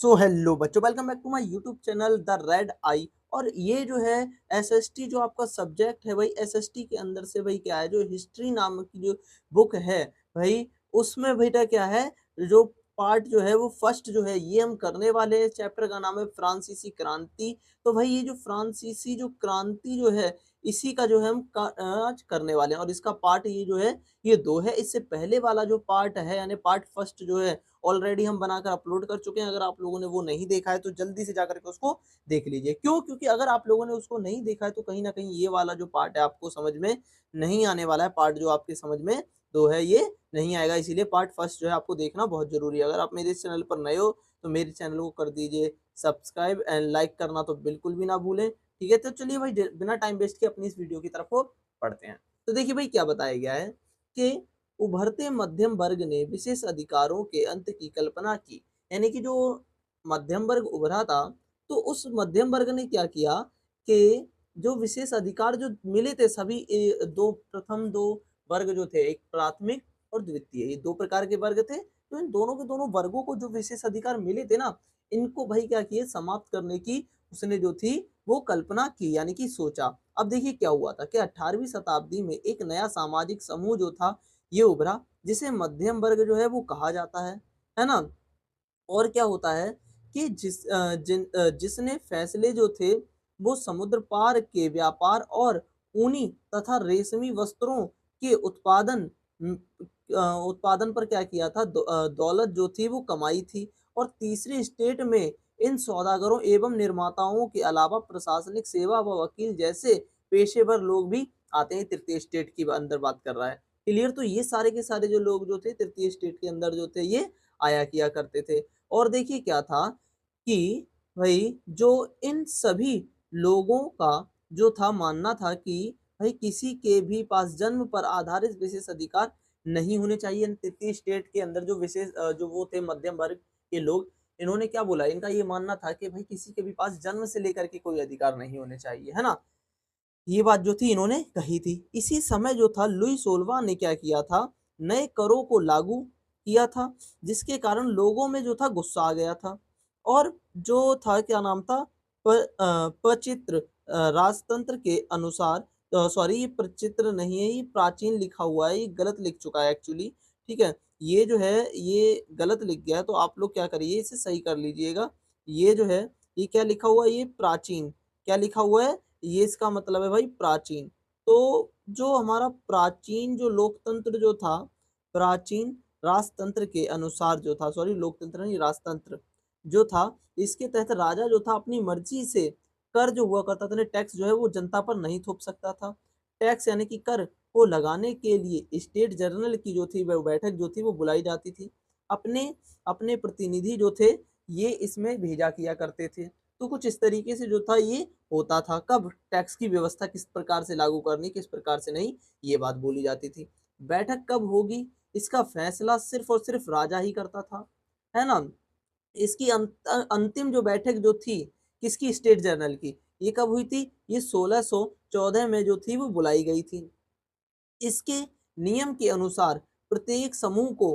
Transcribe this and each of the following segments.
सो hello बच्चों, welcome back to my YouTube channel the Red Eye. और ये जो है एसएसटी जो आपका सब्जेक्ट है भाई, एसएसटी के अंदर से भाई क्या है, जो हिस्ट्री नाम की जो बुक है भाई, उसमें बेटा क्या है, जो पार्ट जो है वो फर्स्ट जो है ये हम करने वाले हैं। चैप्टर का नाम है फ्रांसीसी क्रांति। तो भाई ये जो फ्रांसीसी जो क्रांति जो है, इसी का जो है हम आज करने वाले हैं। और इसका पार्ट ये जो है ये दो है। इससे पहले वाला जो पार्ट है यानी पार्ट फर्स्ट जो है ऑलरेडी हम बनाकर अपलोड कर चुके हैं। अगर आप लोगों ने वो नहीं देखा है तो जल्दी से जाकर के उसको देख लीजिए। क्यों? क्योंकि अगर आप लोगों ने उसको नहीं देखा है तो कहीं न कहीं ये वाला जो पार्ट है आपको समझ में नहीं आने वाला है। पार्ट जो आपके समझ में 2 है ये नहीं आएगा, इसीलिए पार्ट फर्स्ट जो है आपको देखना बहुत ज़रूरी है। अगर आप मेरे इस चैनल पर नए हो तो मेरे चैनल को कर दीजिए सब्सक्राइब एंड लाइक करना तो बिल्कुल भी ना भूलें। ठीक है? तो चलिए भाई बिना टाइम वेस्ट किए अपनी इस वीडियो की तरफ को पढ़ते हैं। तो देखिए भाई क्या बताया गया है कि उभरते मध्यम वर्ग ने विशेष अधिकारों के अंत की कल्पना की। यानी कि जो मध्यम वर्ग उभरा था, तो उस मध्यम वर्ग ने क्या किया कि जो विशेष अधिकार जो मिले थे सभी दो प्रथम दो वर्ग जो थे, एक प्राथमिक और द्वितीय, ये दो प्रकार के वर्ग थे। तो इन दोनों के दोनों वर्गों को जो विशेष अधिकार मिले थे ना, इनको भाई क्या किए, समाप्त करने की उसने जो थी वो कल्पना की, यानी कि सोचा। अब देखिए क्या हुआ था कि 18वीं शताब्दी में एक नया सामाजिक समूह जो था ये उभरा, जिसे मध्यम वर्ग जो है वो कहा जाता है ना? और क्या होता है कि जिसने फैसले जो थे वो समुद्र पार के व्यापार और ऊनी तथा रेशमी वस्त्रों के उत्पादन पर क्या किया था, दौलत जो थी वो कमाई थी। और तीसरे स्टेट में इन सौदागरों एवं निर्माताओं के अलावा प्रशासनिक सेवा व वकील जैसे पेशेवर लोग भी आते हैं। तृतीय स्टेट की अंदर बात कर रहा है, क्लियर? तो ये सारे के सारे जो लोग जो थे तृतीय स्टेट के अंदर जो थे ये आया किया करते थे। और देखिए क्या था कि भाई जो इन सभी लोगों का जो था मानना था कि भाई किसी के भी पास जन्म पर आधारित विशेष अधिकार नहीं होने चाहिए। तृतीय स्टेट के अंदर जो विशेष जो वो थे मध्यम वर्ग के लोग, इन्होंने क्या बोला, इनका ये मानना था कि भाई किसी के भी पास जन्म से लेकर के कोई अधिकार नहीं होने चाहिए, है ना? ये बात जो थी इन्होंने कही थी। इसी समय जो था लुई सोल्वा ने क्या किया था, नए करों को लागू किया था, जिसके कारण लोगों में जो था गुस्सा आ गया था। और जो था क्या नाम था, प्रचित्र राजतंत्र के अनुसार, सॉरी ये प्रचित्र नहीं है, ये प्राचीन लिखा हुआ है, ये गलत लिख चुका है एक्चुअली। ठीक है? ये जो है ये गलत लिख गया है, तो आप लोग क्या करिए इसे सही कर लीजिएगा। ये जो है ये क्या लिखा हुआ है, ये प्राचीन क्या लिखा हुआ है, ये इसका मतलब है भाई प्राचीन। तो जो हमारा प्राचीन जो लोकतंत्र जो था, प्राचीन राजतंत्र के अनुसार जो था, सॉरी लोकतंत्र नहीं राजतंत्र जो था, इसके तहत राजा जो था अपनी मर्जी से कर जो हुआ करता था, टैक्स जो है वो जनता पर नहीं थोप सकता था। टैक्स यानी कि कर को लगाने के लिए स्टेट जनरल की जो थी वह बैठक जो थी वो बुलाई जाती थी। अपने अपने प्रतिनिधि जो थे ये इसमें भेजा किया करते थे। तो कुछ इस तरीके से जो था ये होता था। कब टैक्स की व्यवस्था किस प्रकार से लागू करनी, किस प्रकार से नहीं, ये बात बोली जाती थी। बैठक कब होगी, इसका फैसला सिर्फ और सिर्फ राजा ही करता था, है ना? इसकी अंतिम जो बैठक जो थी किसकी, स्टेट जनरल की, ये कब हुई थी, ये 1614 में जो थी वो बुलाई गई थी। इसके नियम के अनुसार प्रत्येक समूह को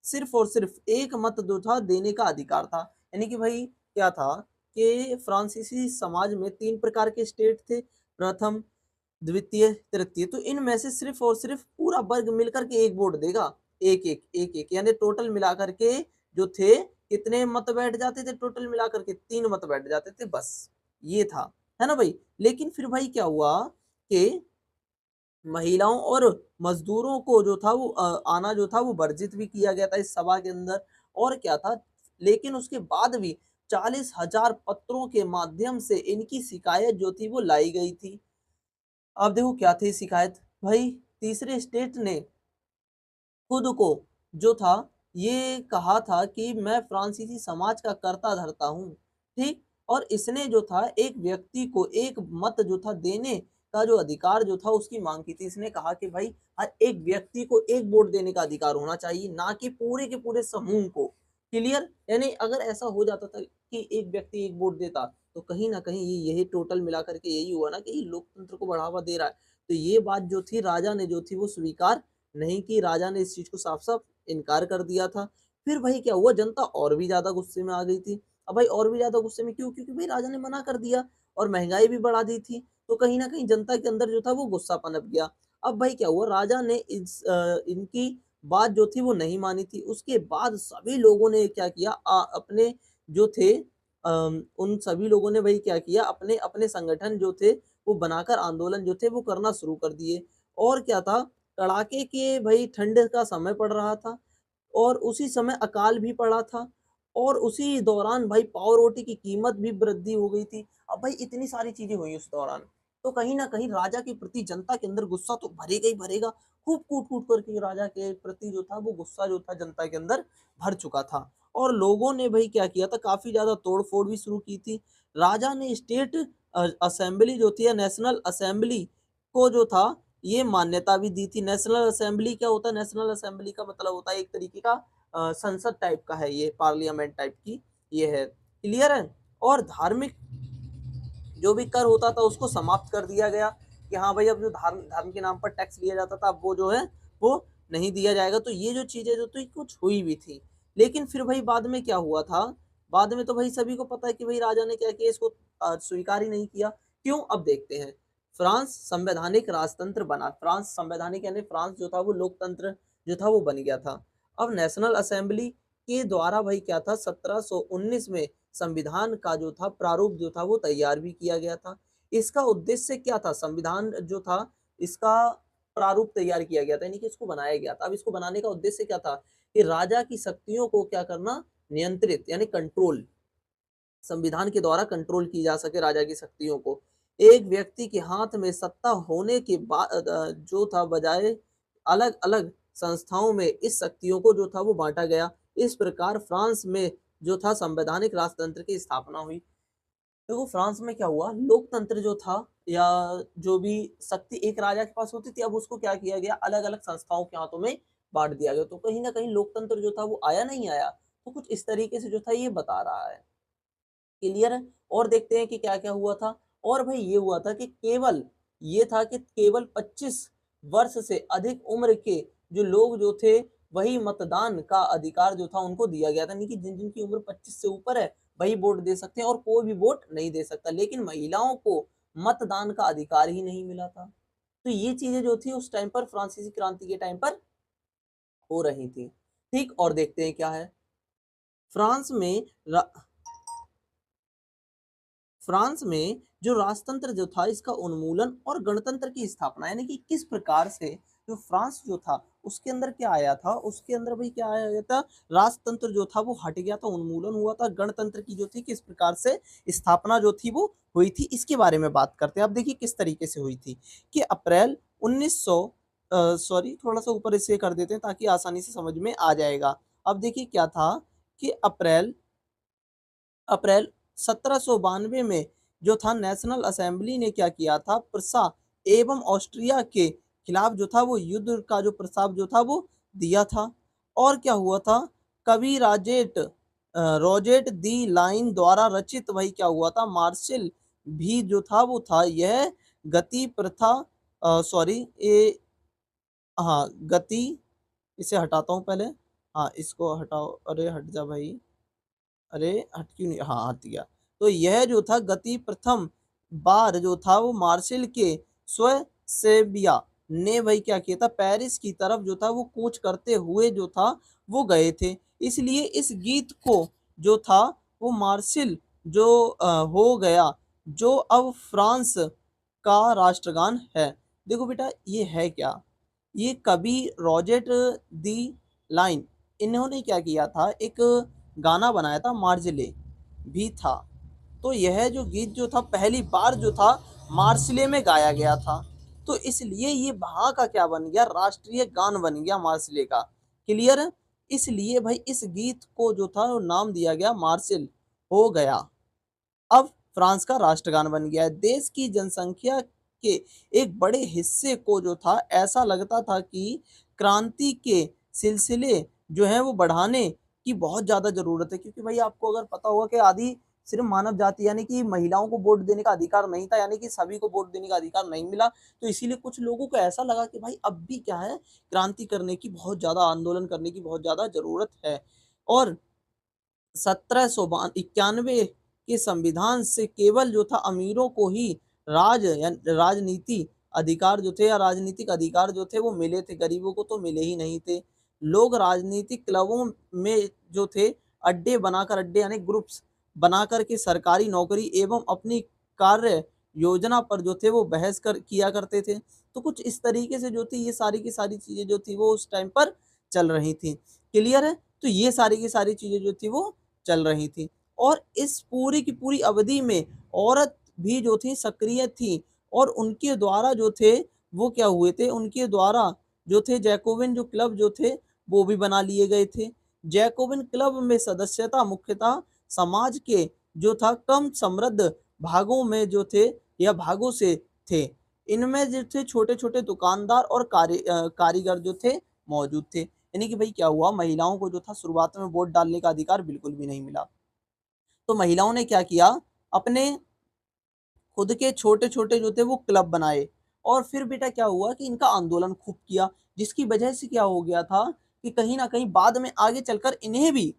सिर्फ और सिर्फ एक मत जो था देने का अधिकार था। यानी कि भाई क्या था कि फ्रांसीसी समाज में 3 प्रकार के स्टेट थे, प्रथम, द्वितीय, तृतीय। तो इनमें से सिर्फ और सिर्फ पूरा वर्ग मिलकर के एक वोट देगा, एक-एक यानी टोटल मिलाकर के जो थे कितने मत बैठ जाते थे, टोटल मिलाकर के 3 मत बैठ जाते थे बस, ये था। है ना भाई? लेकिन फिर भाई क्या हुआ कि महिलाओं और मज़दूरों को जो था वो आना जो था वो वर्जित भी किया गया था इस सभा के अंदर। और क्या था, लेकिन उसके बाद भी 40,000 पत्रों के माध्यम से इनकी शिकायत जो थी वो लाई गई थी। अब देखो क्या थी शिकायत, भाई तीसरे स्टेट ने खुद को जो था ये कहा था कि मैं फ्रांसीसी समाज का कर्ता-धर्ता हूँ, ठीक? और इसने जो था एक व्यक्ति को एक मत जो था देने का जो अधिकार जो था उसकी माँग की थी। इसने कहा कि भाई हर एक व्यक्ति को एक वोट देने का अधिकार होना चाहिए, ना कि पूरे के पूरे समूह को। क्लियर? यानी अगर ऐसा हो जाता था कि एक व्यक्ति एक वोट देता, तो कहीं न कहीं ये यही टोटल मिला कर के यही हुआ ना कि ये लोकतंत्र को बढ़ावा दे रहा है। तो ये बात जो थी राजा ने जो थी वो स्वीकार नहीं की, राजा ने इस चीज़ को साफ-साफ इनकार कर दिया था। फिर वही क्या हुआ, जनता और भी ज़्यादा गुस्से में आ गई थी। अब भाई और भी ज़्यादा गुस्से में क्यों? क्योंकि भाई राजा ने मना कर दिया और महँगाई भी बढ़ा दी थी, तो कहीं न कहीं जनता के अंदर जो था वो गुस्सा पनप गया। अब भाई क्या हुआ राजा ने इनकी बात जो थी वो नहीं मानी थी। उसके बाद सभी लोगों ने क्या किया अपने जो थे उन सभी लोगों ने वही क्या किया अपने-अपने संगठन जो थे वो बनाकर आंदोलन जो थे वो करना शुरू कर दिए। और क्या था कड़ाके के भई ठंड का समय पड़ रहा था और उसी समय अकाल भी पड़ा था और उसी दौरान भाई पाव रोटी की कीमत भी वृद्धि हो गई थी। अब भाई इतनी सारी चीज़ें हुई उस दौरान। तो कहीं न कहीं राजा के प्रति जनता के अंदर गुस्सा तो भरेगा ही भरेगा। खूब कूट-कूट करके राजा के प्रति जो था वो गुस्सा जो था जनता के अंदर भर चुका था। और लोगों ने भई क्या किया था काफ़ी ज़्यादा तोड़-फोड़ भी शुरू की थी। राजा ने स्टेट असेंबली जो थी या नेशनल असेंबली को जो था ये मान्यता भी दी थी। नेशनल असेंबली क्या होता है? नेशनल असेंबली का मतलब होता है एक तरीके का संसद टाइप का है ये, पार्लियामेंट टाइप की ये है। क्लियर है? और धार्मिक जो भी कर होता था उसको समाप्त कर दिया गया कि हाँ भाई अब जो धर्म धर्म के नाम पर टैक्स लिया जाता था अब वो जो है वो नहीं दिया जाएगा। तो ये जो चीज़ें जो थी कुछ हुई भी थी। लेकिन फिर भाई बाद में क्या हुआ था? बाद में तो भाई सभी को पता है कि भाई राजा ने क्या किया इसको स्वीकार ही नहीं किया। क्यों? अब देखते हैं। फ्रांस संवैधानिक राजतंत्र बना। फ्रांस संवैधानिक यानी फ्रांस जो था वो लोकतंत्र जो था वो बन गया था। अब नेशनल असेंबली के द्वारा भाई क्या था 1719 में संविधान का जो था प्रारूप जो था वो तैयार भी किया गया था। इसका उद्देश्य क्या था? संविधान जो था इसका प्रारूप तैयार किया गया था यानी कि इसको बनाया गया था। अब इसको बनाने का उद्देश्य क्या था? कि राजा की शक्तियों को क्या करना? नियंत्रित यानी कंट्रोल संविधान के द्वारा कंट्रोल की जा सके राजा की शक्तियों को। एक व्यक्ति के हाथ में सत्ता होने के बाद जो था बजाय अलग-अलग संस्थाओं में इस शक्तियों को जो था वो बाँटा गया। इस प्रकार फ्रांस में जो था संवैधानिक राजतंत्र की स्थापना हुई। देखो फ्रांस में क्या हुआ लोकतंत्र जो था या जो भी शक्ति एक राजा के पास होती थी अब उसको क्या किया गया अलग-अलग संस्थाओं के हाथों में बाँट दिया गया। तो कहीं न कहीं लोकतंत्र जो था वो आया नहीं आया? तो कुछ इस तरीके से जो था ये बता रहा है। क्लियर है? और देखते हैं कि क्या-क्या हुआ था। और भाई ये हुआ था कि केवल ये था कि केवल 25 वर्ष से अधिक उम्र के जो लोग जो थे, वही मतदान का अधिकार जो था उनको दिया गया था। यानी कि जिन-जिनकी उम्र 25 से ऊपर है, वही वोट दे सकते हैं और कोई भी वोट नहीं दे सकता। लेकिन महिलाओं को मतदान का अधिकार ही नहीं मिला था। तो ये चीज़ें जो थी उस टाइम पर फ्रांसीसी क्रांति के टाइम पर हो रही थी। ठीक? और देखते हैं क्या है। फ्रांस में रा फ्रांस में जो राजतंत्र जो था इसका उन्मूलन और गणतंत्र की स्थापना यानी कि किस प्रकार से जो फ्रांस जो था उसके अंदर क्या आया था उसके अंदर भाई क्या आया गया था राजतंत्र जो था वो हट गया था उन्मूलन हुआ था गणतंत्र की जो थी किस प्रकार से स्थापना जो थी वो हुई थी इसके बारे में बात करते हैं अब देखिए किस तरीके से हुई थी कि अप्रैल 1900 सॉरी थोड़ा सा ऊपर इसे कर देते हैं ताकि आसानी से समझ में आ जाएगा अब देखिए क्या था कि अप्रैल अप्रैल 1792 में जो था नेशनल असेंबली ने क्या किया था प्रसा एवं ऑस्ट्रिया के खिलाफ जो था वो युद्ध का जो प्रस्ताव जो था वो दिया था और क्या हुआ था कवि रोजेट दी लाइन द्वारा रचित वही क्या हुआ था मार्शल भी जो था वो था यह गति प्रथा सॉरी ये हाँ गति इसे हटाता हूँ पहले हाँ इसको हटाओ अरे हट जा भाई अरे! हट क्यों नहीं हाँ, हट गया। तो यह जो था गति प्रथम बार जो था वो मार्शल के स्वसेबिया ने वही क्या किया था पेरिस की तरफ जो था वो कूच करते हुए जो था वो गए थे। इसलिए इस गीत को जो था वो मार्शल जो हो गया जो अब फ्रांस का राष्ट्रगान है। देखो बेटा ये है क्या? ये कवि रॉजेट दी लाइन इन्होंने क्या किया था एक गाना बनाया था मार्जिले भी था। तो यह जो गीत जो था पहली बार जो था मार्सिले में गाया गया था। तो इसलिए ये वहाँ का क्या बन गया राष्ट्रीय गान बन गया मार्सिले का। क्लियर है? इसलिए भाई इस गीत को जो था वो नाम दिया गया मार्शिल हो गया। अब फ्रांस का राष्ट्रगान बन गया है। देश की जनसंख्या के एक बड़े हिस्से को जो था ऐसा लगता था कि क्रांति के सिलसिले जो हैं वो बढ़ाने की बहुत ज़्यादा ज़रूरत है क्योंकि भाई आपको अगर पता होगा कि आदि सिर्फ मानव जाति यानी कि महिलाओं को वोट देने का अधिकार नहीं था यानी कि सभी को वोट देने का अधिकार नहीं मिला तो इसीलिए कुछ लोगों को ऐसा लगा कि भाई अब भी क्या है क्रांति करने की बहुत ज़्यादा आंदोलन करने की बहुत ज़्यादा ज़रूरत है और 1791 के संविधान से केवल जो था अमीरों को ही राजनीति अधिकार जो थे या राजनीतिक अधिकार जो थे वो मिले थे, गरीबों को तो मिले ही नहीं थे। लोग राजनीतिक क्लबों में जो थे अड्डे बनाकर, अड्डे यानी ग्रुप्स बनाकर के सरकारी नौकरी एवं अपनी कार्य योजना पर जो थे वो बहस किया करते थे। तो कुछ इस तरीके से जो थी ये सारी की सारी चीज़ें जो थी वो उस टाइम पर चल रही थी। क्लियर है? तो ये सारी की सारी चीज़ें जो थी वो चल रही थी और इस पूरी की पूरी अवधि में औरत भी जो थी सक्रिय थी और उनके द्वारा जो थे वो क्या हुए थे, उनके द्वारा जो थे जैकोबिन जो क्लब जो थे वो भी बना लिए गए थे। जैकोबिन क्लब में सदस्यता मुख्यतः समाज के जो था कम समृद्ध भागों में जो थे या भागों से थे। इनमें जो थे छोटे-छोटे दुकानदार और कारीगर जो थे मौजूद थे। यानी कि भाई क्या हुआ, महिलाओं को जो था शुरुआत में वोट डालने का अधिकार बिल्कुल भी नहीं मिला। तो महिलाओं ने क्या किया, अपने खुद के छोटे-छोटे जो थे वो क्लब बनाए और फिर बेटा क्या हुआ कि इनका आंदोलन खूब किया, जिसकी वजह से क्या हो गया था कि कहीं न कहीं बाद में आगे चलकर इन्हें भी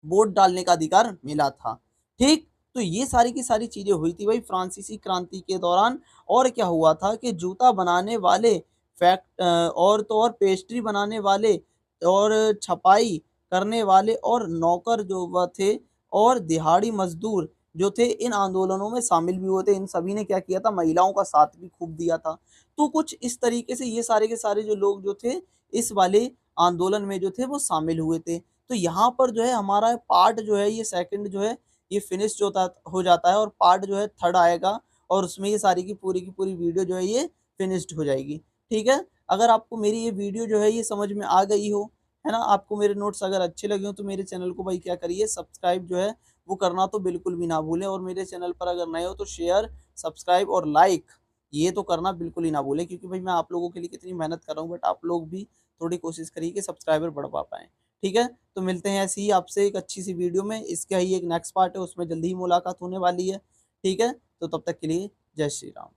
वोट डालने का अधिकार मिला था। ठीक? तो ये सारी की सारी चीज़ें हुई थी भाई फ्रांसीसी क्रांति के दौरान और क्या हुआ था कि जूता बनाने वाले और तो और पेस्ट्री बनाने वाले और छपाई करने वाले और नौकर जो वह थे और दिहाड़ी मज़दूर जो थे इन आंदोलनों में शामिल भी हुए थे। इन सभी ने क्या किया था, महिलाओं का साथ भी खूब दिया था। तो कुछ इस तरीके से ये सारे के सारे जो लोग जो थे इस वाले आंदोलन में जो थे वो शामिल हुए थे। तो यहाँ पर जो है हमारा पार्ट जो है ये सेकंड जो है ये फिनिश जो होता हो जाता है और पार्ट जो है थर्ड आएगा और उसमें ये सारी की पूरी वीडियो जो है ये फिनिश्ड हो जाएगी। ठीक है? अगर आपको मेरी ये वीडियो जो है ये समझ में आ गई हो, है ना? आपको मेरे नोट्स अगर अच्छे लगे हों तो मेरे चैनल को भाई क्या करिए, सब्सक्राइब जो है वो करना तो बिल्कुल भी ना भूलें और मेरे चैनल पर अगर नए हो तो शेयर, सब्सक्राइब और लाइक ये तो करना बिल्कुल ही ना भूलें क्योंकि भाई मैं आप लोगों के लिए कितनी मेहनत कर रहा हूँ बट आप लोग भी थोड़ी कोशिश करिए कि सब्सक्राइबर बढ़वा पाएँ। ठीक है? तो मिलते हैं ऐसे ही आपसे एक अच्छी-सी वीडियो में। इसका ही एक नेक्स्ट पार्ट है, उसमें जल्दी ही मुलाकात होने वाली है। ठीक है? तो तब तक के लिए जय श्री राम।